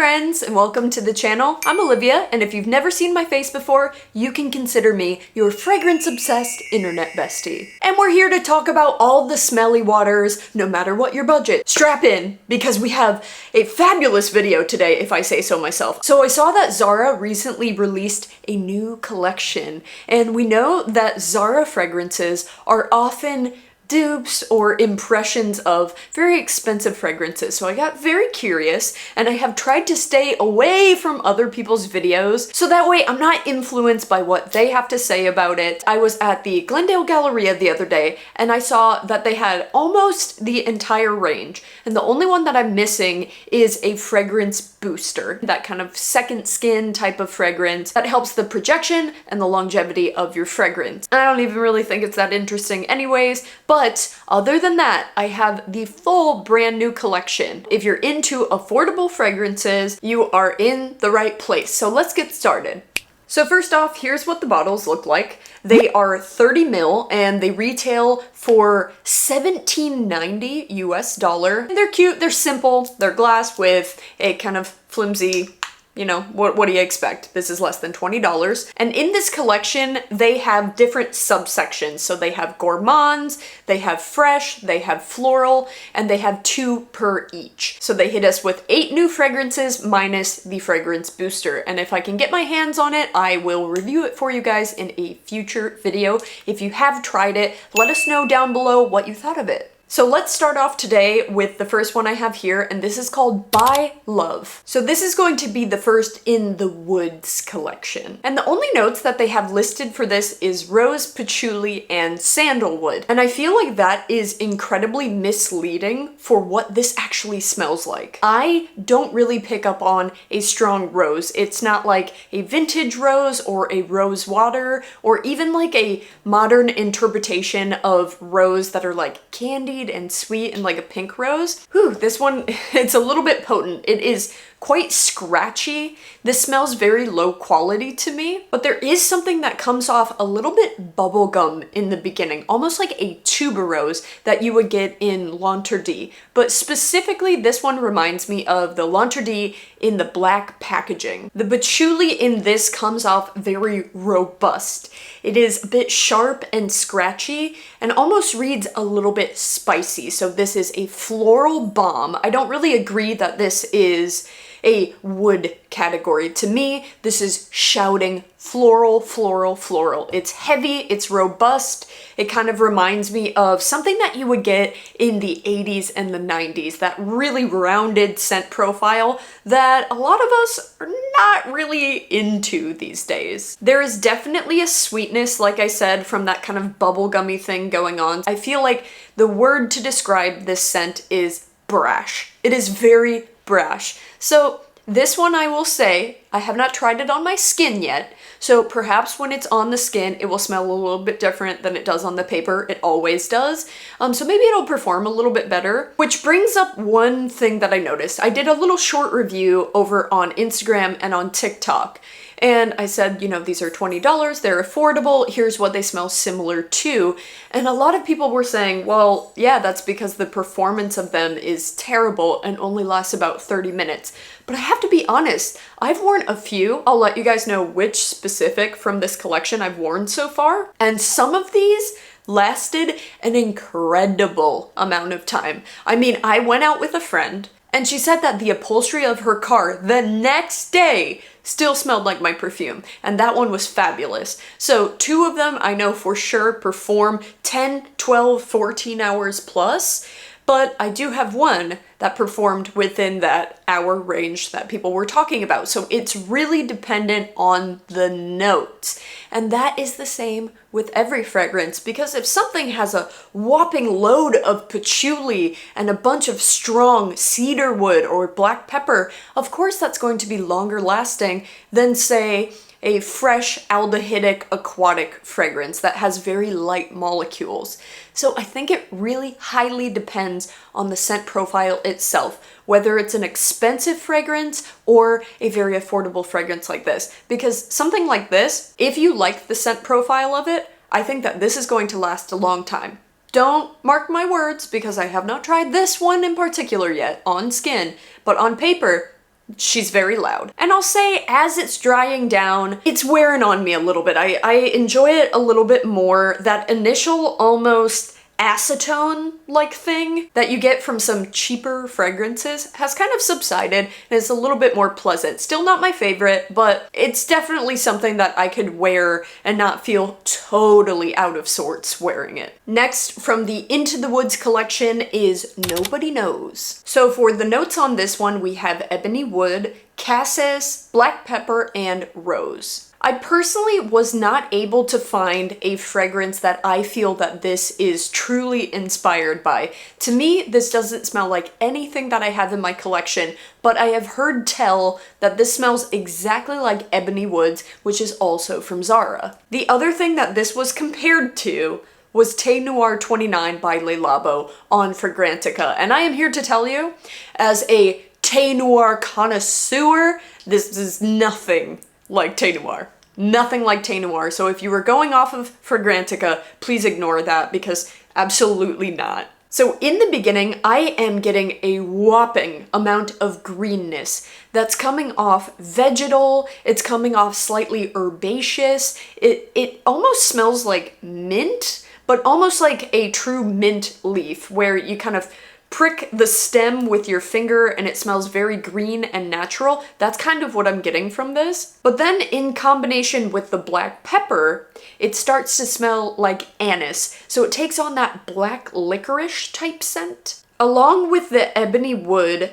friends, and welcome to the channel. I'm Olivia, and if you've never seen my face before, you can consider me your fragrance-obsessed internet bestie. And we're here to talk about all the smelly waters, no matter what your budget. Strap in, because we have a fabulous video today, if I say so myself. So I saw that Zara recently released a new collection, and we know that Zara fragrances are often dupes or impressions of very expensive fragrances. So I got very curious and I have tried to stay away from other people's videos so that way I'm not influenced by what they have to say about it. I was at the Glendale Galleria the other day and I saw that they had almost the entire range, and the only one that I'm missing is a fragrance booster, that kind of second skin type of fragrance that helps the projection and the longevity of your fragrance. I don't even really think it's that interesting anyways, but other than that, I have the full brand new collection. If you're into affordable fragrances, you are in the right place. So let's get started. So first off, here's what the bottles look like. They are 30 ml and they retail for $17.90 US dollar. They're cute, they're simple, they're glass with a kind of flimsy, you know, what do you expect? This is less than $20. And in this collection, they have different subsections. So they have gourmands, they have fresh, they have floral, and they have 2 per each. So they hit us with 8 new fragrances minus the fragrance booster. And if I can get my hands on it, I will review it for you guys in a future video. If you have tried it, let us know down below what you thought of it. So let's start off today with the first one I have here, and this is called By Love. So this is going to be the first in the Woods collection. And the only notes that they have listed for this is rose, patchouli, and sandalwood. And I feel like that is incredibly misleading for what this actually smells like. I don't really pick up on a strong rose. It's not like a vintage rose or a rose water or even like a modern interpretation of rose that are like candied and sweet and like a pink rose. Whew, this one, it's a little bit potent. It is quite scratchy. This smells very low quality to me, but there is something that comes off a little bit bubblegum in the beginning, almost like a tuberose that you would get in L'Interdit. But specifically, this one reminds me of the L'Interdit in the black packaging. The patchouli in this comes off very robust. It is a bit sharp and scratchy and almost reads a little bit spicy. So this is a floral bomb. I don't really agree that this is a wood category. To me, this is shouting floral, floral, floral. It's heavy, it's robust. It kind of reminds me of something that you would get in the 80s and the 90s, that really rounded scent profile that a lot of us are not really into these days. There is definitely a sweetness, like I said, from that kind of bubblegummy thing going on. I feel like the word to describe this scent is brash. It is very brash. So this one, I will say, I have not tried it on my skin yet, so perhaps when it's on the skin it will smell a little bit different than it does on the paper. It always does. So maybe it'll perform a little bit better. Which brings up one thing that I noticed. I did a little short review over on Instagram and on TikTok. And I said, you know, these are $20, they're affordable, here's what they smell similar to. And a lot of people were saying, well, yeah, that's because the performance of them is terrible and only lasts about 30 minutes. But I have to be honest, I've worn a few. I'll let you guys know which specific from this collection I've worn so far. And some of these lasted an incredible amount of time. I mean, I went out with a friend, and she said that the upholstery of her car the next day still smelled like my perfume, and that one was fabulous. So 2 of them I know for sure perform 10, 12, 14 hours plus, but I do have one that performed within that hour range that people were talking about. So it's really dependent on the notes. And that is the same with every fragrance, because if something has a whopping load of patchouli and a bunch of strong cedarwood or black pepper, of course that's going to be longer lasting than, say, a fresh aldehydic aquatic fragrance that has very light molecules. So I think it really highly depends on the scent profile itself, whether it's an expensive fragrance or a very affordable fragrance like this. Because something like this, if you like the scent profile of it, I think that this is going to last a long time. Don't mark my words, because I have not tried this one in particular yet on skin, but on paper, She's very loud. And I'll say as it's drying down, it's wearing on me a little bit. I enjoy it a little bit more. That initial almost acetone-like thing that you get from some cheaper fragrances has kind of subsided and it's a little bit more pleasant. Still not my favorite, but it's definitely something that I could wear and not feel totally out of sorts wearing it. Next, from the Into the Woods collection is Nobody Knows. So for the notes on this one, we have ebony wood, cassis, black pepper, and rose. I personally was not able to find a fragrance that I feel that this is truly inspired by. To me, this doesn't smell like anything that I have in my collection, but I have heard tell that this smells exactly like Ebony Woods, which is also from Zara. The other thing that this was compared to was Thé Noir 29 by Le Labo on Fragrantica, and I am here to tell you, as a Thé Noir connoisseur, this is nothing like Thé Noir. Nothing like Thé Noir, so if you were going off of Fragrantica, please ignore that because absolutely not. So in the beginning, I am getting a whopping amount of greenness that's coming off vegetal, it's coming off slightly herbaceous, it almost smells like mint, but almost like a true mint leaf where you kind of prick the stem with your finger and it smells very green and natural. That's kind of what I'm getting from this. But then in combination with the black pepper, it starts to smell like anise. So it takes on that black licorice type scent. Along with the ebony wood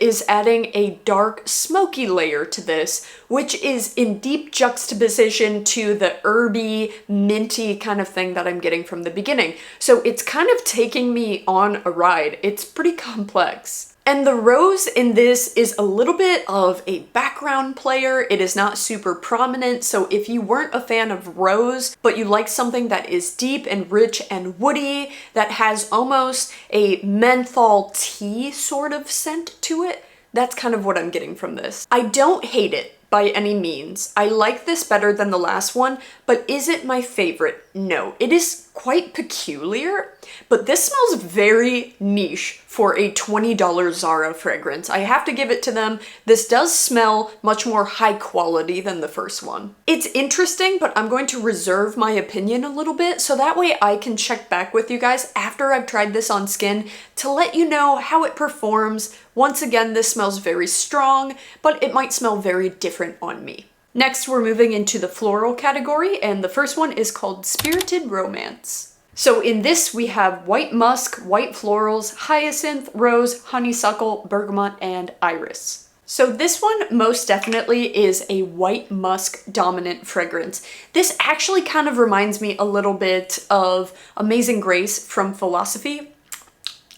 is adding a dark smoky layer to this, which is in deep juxtaposition to the herby, minty kind of thing that I'm getting from the beginning. So it's kind of taking me on a ride. It's pretty complex. And the rose in this is a little bit of a background player. It is not super prominent, so if you weren't a fan of rose, but you like something that is deep and rich and woody, that has almost a menthol tea sort of scent to it, that's kind of what I'm getting from this. I don't hate it by any means. I like this better than the last one, but is it my favorite? No. It is quite peculiar, but this smells very niche for a $20 Zara fragrance. I have to give it to them. This does smell much more high quality than the first one. It's interesting, but I'm going to reserve my opinion a little bit so that way I can check back with you guys after I've tried this on skin to let you know how it performs. Once again, this smells very strong, but it might smell very different on me. Next, we're moving into the floral category, and the first one is called Spirited Romance. So in this, we have white musk, white florals, hyacinth, rose, honeysuckle, bergamot, and iris. So this one most definitely is a white musk dominant fragrance. This actually kind of reminds me a little bit of Amazing Grace from Philosophy.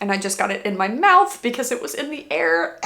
And I just got it in my mouth because it was in the air.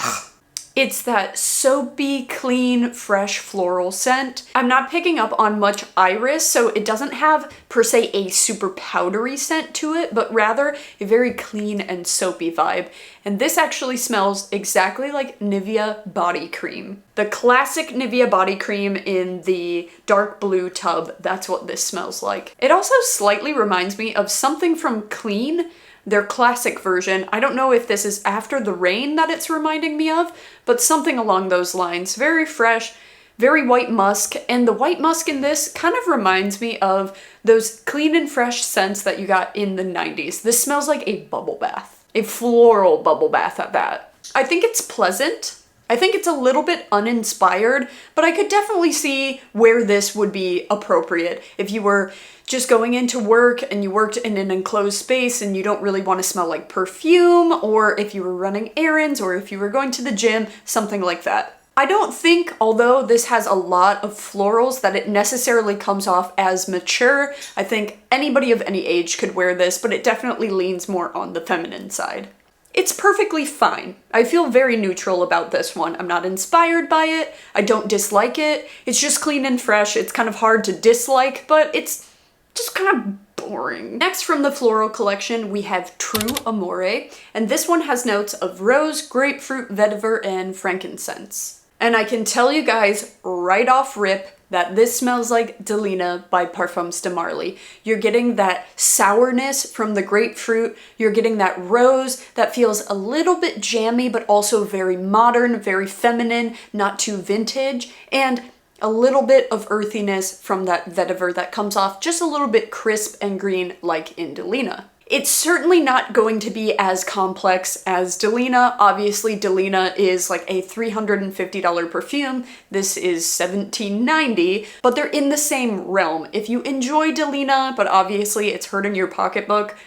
It's that soapy, clean, fresh floral scent. I'm not picking up on much iris, so it doesn't have per se a super powdery scent to it, but rather a very clean and soapy vibe. And this actually smells exactly like Nivea body cream. The classic Nivea body cream in the dark blue tub, that's what this smells like. It also slightly reminds me of something from Clean, their classic version. I don't know if this is After the Rain that it's reminding me of, but something along those lines. Very fresh, very white musk, and the white musk in this kind of reminds me of those clean and fresh scents that you got in the 90s. This smells like a bubble bath, a floral bubble bath at that. I think it's pleasant. I think it's a little bit uninspired, but I could definitely see where this would be appropriate if you were just going into work and you worked in an enclosed space and you don't really want to smell like perfume, or if you were running errands, or if you were going to the gym, something like that. I don't think, although this has a lot of florals, that it necessarily comes off as mature. I think anybody of any age could wear this, but it definitely leans more on the feminine side. It's perfectly fine. I feel very neutral about this one. I'm not inspired by it. I don't dislike it. It's just clean and fresh. It's kind of hard to dislike, but it's just kind of boring. Next from the floral collection, we have True Amore, and this one has notes of rose, grapefruit, vetiver, and frankincense. And I can tell you guys right off rip that this smells like Delina by Parfums de Marly. You're getting that sourness from the grapefruit. You're getting that rose that feels a little bit jammy, but also very modern, very feminine, not too vintage, and a little bit of earthiness from that vetiver that comes off just a little bit crisp and green like in Delina. It's certainly not going to be as complex as Delina. Obviously, Delina is like a $350 perfume. This is $17.90, but they're in the same realm. If you enjoy Delina, but obviously it's hurting your pocketbook,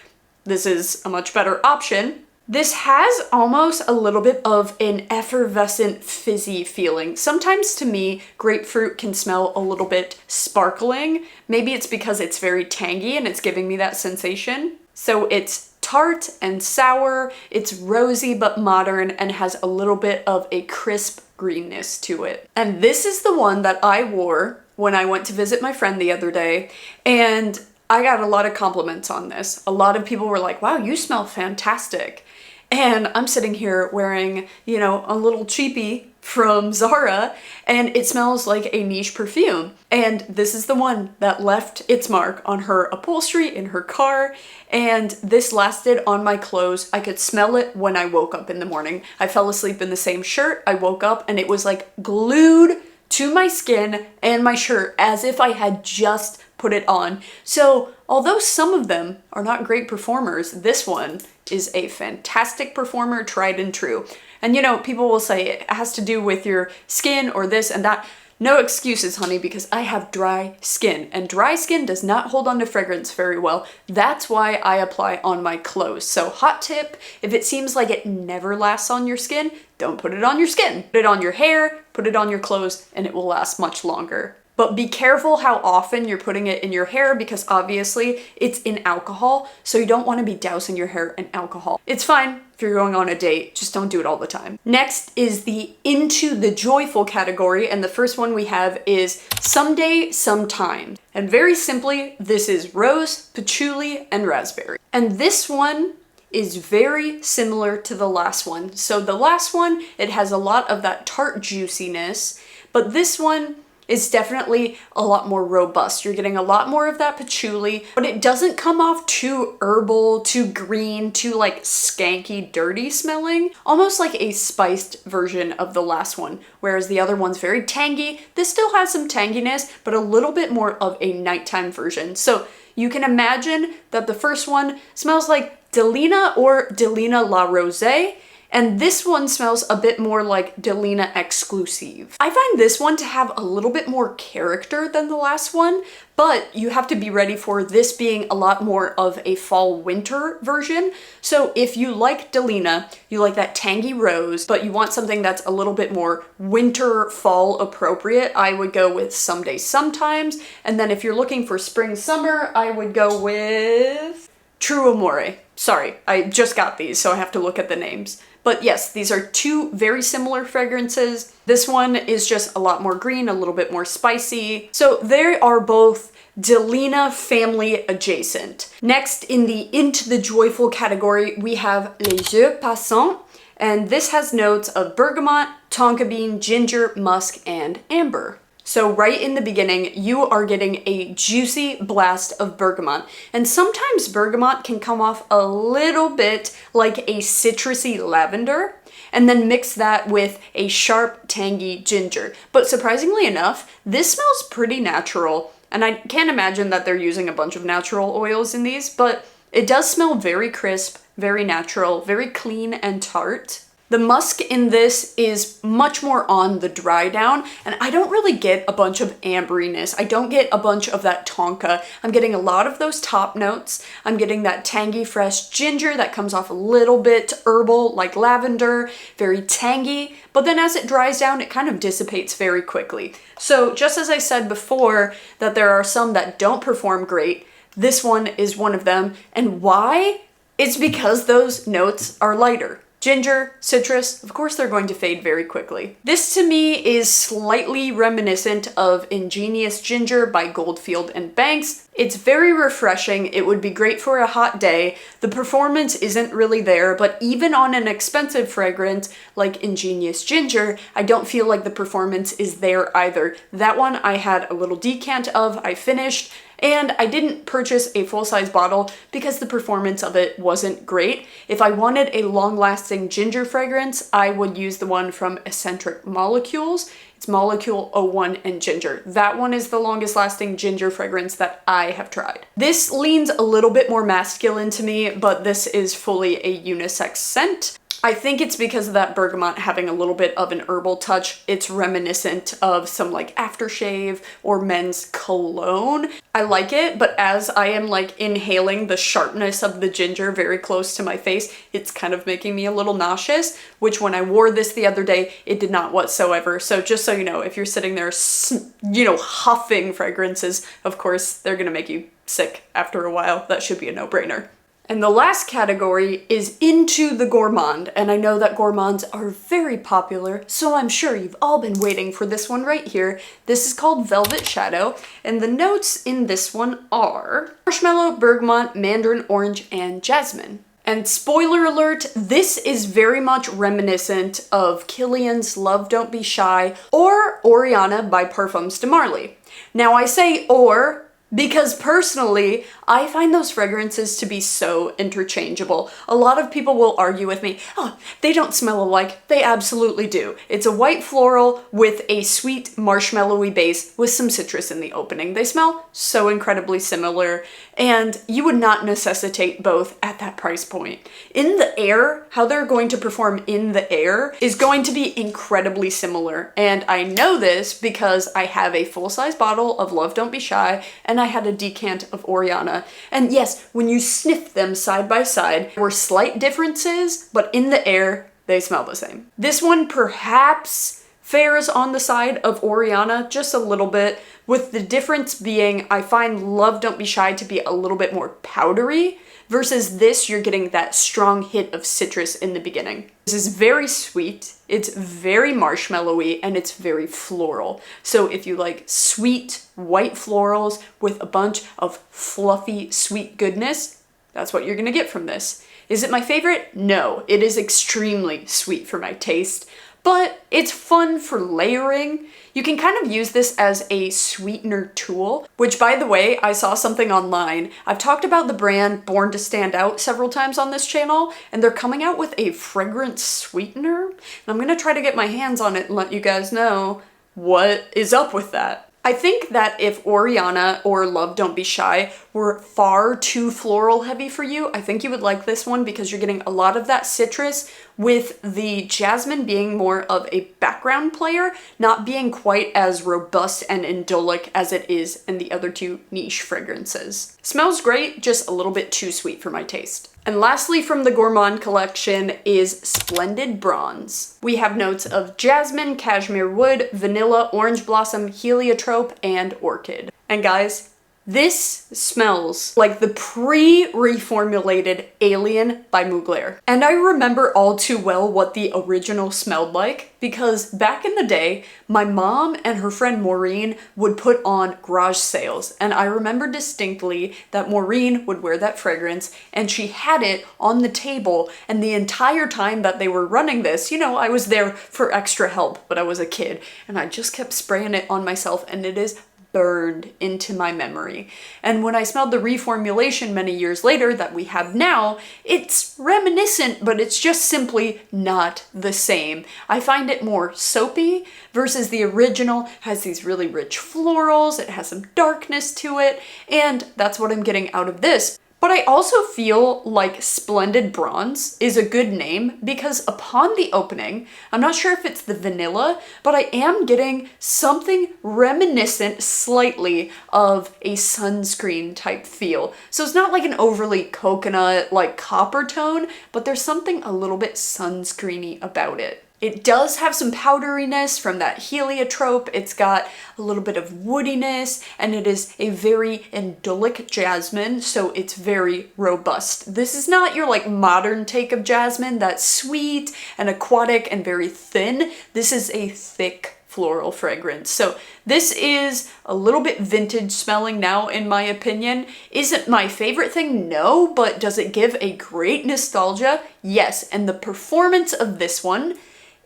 this is a much better option. This has almost a little bit of an effervescent, fizzy feeling. Sometimes to me, grapefruit can smell a little bit sparkling. Maybe it's because it's very tangy and it's giving me that sensation. So it's tart and sour, it's rosy but modern, and has a little bit of a crisp greenness to it. And this is the one that I wore when I went to visit my friend the other day, and I got a lot of compliments on this. A lot of people were like, wow, you smell fantastic. And I'm sitting here wearing, you know, a little cheapie from Zara, and it smells like a niche perfume. And this is the one that left its mark on her upholstery in her car, and this lasted on my clothes. I could smell it when I woke up in the morning. I fell asleep in the same shirt. I woke up and it was like glued to my skin and my shirt as if I had just put it on. So although some of them are not great performers, this one is a fantastic performer, tried and true. And you know, people will say it has to do with your skin or this and that. No excuses, honey, because I have dry skin, and dry skin does not hold on to fragrance very well. That's why I apply on my clothes. So hot tip, if it seems like it never lasts on your skin, don't put it on your skin. Put it on your hair, put it on your clothes, and it will last much longer. But be careful how often you're putting it in your hair, because obviously it's in alcohol, so you don't want to be dousing your hair in alcohol. It's fine if you're going on a date, just don't do it all the time. Next is the Into the Joyful category, and the first one we have is Someday, Sometime. And very simply, this is rose, patchouli, and raspberry. And this one is very similar to the last one. So the last one, it has a lot of that tart juiciness, but this one is definitely a lot more robust. You're getting a lot more of that patchouli, but it doesn't come off too herbal, too green, too like skanky, dirty smelling. Almost like a spiced version of the last one, whereas the other one's very tangy. This still has some tanginess, but a little bit more of a nighttime version. So you can imagine that the first one smells like Delina or Delina La Rosée, and this one smells a bit more like Delina Exclusive. I find this one to have a little bit more character than the last one, but you have to be ready for this being a lot more of a fall-winter version. So if you like Delina, you like that tangy rose, but you want something that's a little bit more winter-fall appropriate, I would go with Someday Sometimes. And then if you're looking for spring-summer, I would go with True Amore. Sorry, I just got these, so I have to look at the names. But yes, these are two very similar fragrances. This one is just a lot more green, a little bit more spicy. So they are both Delina family adjacent. Next, in the Into the Joyful category, we have Les Yeux Passants, and this has notes of bergamot, tonka bean, ginger, musk, and amber. So right in the beginning, you are getting a juicy blast of bergamot. And sometimes bergamot can come off a little bit like a citrusy lavender, and then mix that with a sharp, tangy ginger. But surprisingly enough, this smells pretty natural. And I can't imagine that they're using a bunch of natural oils in these, but it does smell very crisp, very natural, very clean and tart. The musk in this is much more on the dry down, and I don't really get a bunch of amberiness. I don't get a bunch of that tonka. I'm getting a lot of those top notes. I'm getting that tangy, fresh ginger that comes off a little bit herbal, like lavender, very tangy, but then as it dries down, it kind of dissipates very quickly. So just as I said before, that there are some that don't perform great, this one is one of them. And why? It's because those notes are lighter. Ginger, citrus, of course they're going to fade very quickly. This to me is slightly reminiscent of Ingenious Ginger by Goldfield and Banks. It's very refreshing. It would be great for a hot day. The performance isn't really there, but even on an expensive fragrance like Ingenious Ginger, I don't feel like the performance is there either. That one I had a little decant of, I finished, and I didn't purchase a full-size bottle because the performance of it wasn't great. If I wanted a long-lasting ginger fragrance, I would use the one from Eccentric Molecules. It's Molecule 01 and Ginger. That one is the longest lasting ginger fragrance that I have tried. This leans a little bit more masculine to me, but this is fully a unisex scent. I think it's because of that bergamot having a little bit of an herbal touch. It's reminiscent of some like aftershave or men's cologne. I like it, but as I am like inhaling the sharpness of the ginger very close to my face, it's kind of making me a little nauseous, which when I wore this the other day, it did not whatsoever. So just so you know, if you're sitting there, huffing fragrances, of course, they're gonna make you sick after a while. That should be a no-brainer. And the last category is into the Gourmand, and I know that Gourmands are very popular, so I'm sure you've all been waiting for this one right here. This is called Velvet Shadow, and the notes in this one are marshmallow, bergamot, mandarin orange, and jasmine. And spoiler alert, this is very much reminiscent of Kilian's Love Don't Be Shy or Oriana by Parfums de Marly. Now I say or because personally, I find those fragrances to be so interchangeable. A lot of people will argue with me, oh, they don't smell alike. They absolutely do. It's a white floral with a sweet marshmallowy base with some citrus in the opening. They smell so incredibly similar, and you would not necessitate both at that price point. In the air, how they're going to perform in the air is going to be incredibly similar, and I know this because I have a full-size bottle of Love Don't Be Shy, and I had a decant of Oriana. And yes, when you sniff them side by side, there were slight differences, but in the air, they smell the same. This one perhaps fares on the side of Oriana just a little bit, with the difference being I find Love Don't Be Shy to be a little bit more powdery, versus this, you're getting that strong hit of citrus in the beginning. This is very sweet, it's very marshmallowy, and it's very floral. So if you like sweet white florals with a bunch of fluffy sweet goodness, that's what you're gonna get from this. Is it my favorite? No, it is extremely sweet for my taste, but it's fun for layering. You can kind of use this as a sweetener tool, which by the way, I saw something online. I've talked about the brand Born to Stand Out several times on this channel, and they're coming out with a fragrance sweetener. And I'm gonna try to get my hands on it and let you guys know what is up with that. I think that if Oriana or Love Don't Be Shy were far too floral heavy for you, I think you would like this one because you're getting a lot of that citrus with the jasmine being more of a background player, not being quite as robust and indolic as it is in the other two niche fragrances. Smells great, just a little bit too sweet for my taste. And lastly from the Gourmand collection is Splendid Bronze. We have notes of jasmine, cashmere wood, vanilla, orange blossom, heliotrope, and orchid. And guys, this smells like the pre-reformulated Alien by Mugler. And I remember all too well what the original smelled like because back in the day, my mom and her friend Maureen would put on garage sales. And I remember distinctly that Maureen would wear that fragrance and she had it on the table. And the entire time that they were running this, I was there for extra help, but I was a kid and I just kept spraying it on myself and it is burned into my memory. And when I smelled the reformulation many years later that we have now, it's reminiscent, but it's just simply not the same. I find it more soapy versus the original has these really rich florals, it has some darkness to it, and that's what I'm getting out of this. But I also feel like Splendid Bronze is a good name because upon the opening, I'm not sure if it's the vanilla, but I am getting something reminiscent slightly of a sunscreen type feel. So it's not like an overly coconut, like copper tone, but there's something a little bit sunscreeny about it. It does have some powderiness from that heliotrope. It's got a little bit of woodiness, and it is a very indolic jasmine, so it's very robust. This is not your like modern take of jasmine that's sweet and aquatic and very thin. This is a thick floral fragrance. So this is a little bit vintage smelling now, in my opinion. Isn't my favorite thing? No, but does it give a great nostalgia? Yes, and the performance of this one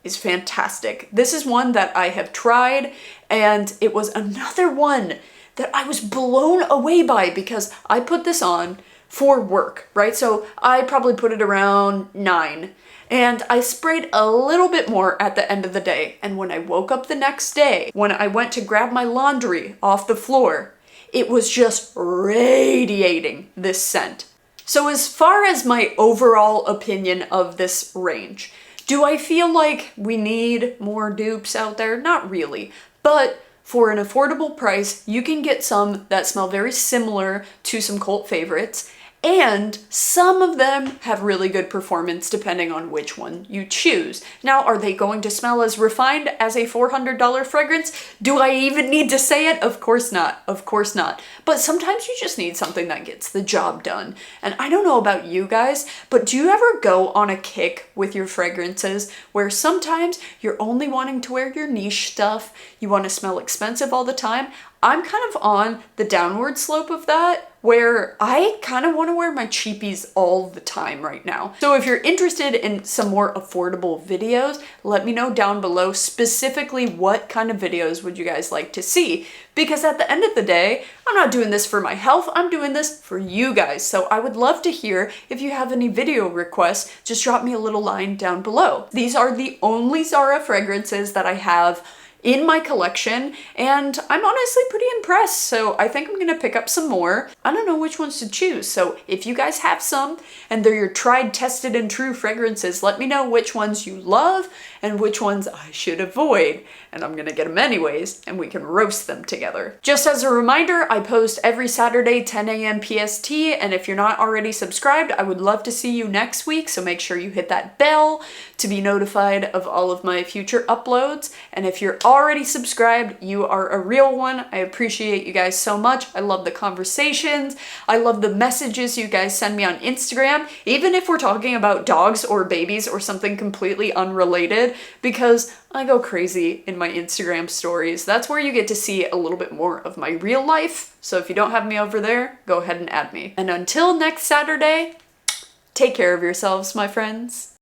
is fantastic. This is one that I have tried, and it was another one that I was blown away by because I put this on for work, right? So I probably put it around 9, and I sprayed a little bit more at the end of the day. And when I woke up the next day, when I went to grab my laundry off the floor, it was just radiating this scent. So as far as my overall opinion of this range, do I feel like we need more dupes out there? Not really, but for an affordable price, you can get some that smell very similar to some cult favorites, and some of them have really good performance depending on which one you choose. Now, are they going to smell as refined as a $400 fragrance? Do I even need to say it? Of course not. Of course not. But sometimes you just need something that gets the job done. And I don't know about you guys, but do you ever go on a kick with your fragrances where sometimes you're only wanting to wear your niche stuff, you want to smell expensive all the time? I'm kind of on the downward slope of that, where I kind of want to wear my cheapies all the time right now. So if you're interested in some more affordable videos, let me know down below specifically what kind of videos would you guys like to see. Because at the end of the day, I'm not doing this for my health, I'm doing this for you guys. So I would love to hear if you have any video requests, just drop me a little line down below. These are the only Zara fragrances that I have in my collection, and I'm honestly pretty impressed, so I think I'm gonna pick up some more. I don't know which ones to choose, so if you guys have some and they're your tried, tested, and true fragrances, let me know which ones you love and which ones I should avoid, and I'm gonna get them anyways, and we can roast them together. Just as a reminder, I post every Saturday 10 a.m. PST, and if you're not already subscribed, I would love to see you next week, so make sure you hit that bell to be notified of all of my future uploads. And if you're already subscribed, you are a real one. I appreciate you guys so much. I love the conversations. I love the messages you guys send me on Instagram, even if we're talking about dogs or babies or something completely unrelated, because I go crazy in my Instagram stories. That's where you get to see a little bit more of my real life. So if you don't have me over there, go ahead and add me. And until next Saturday, take care of yourselves, my friends.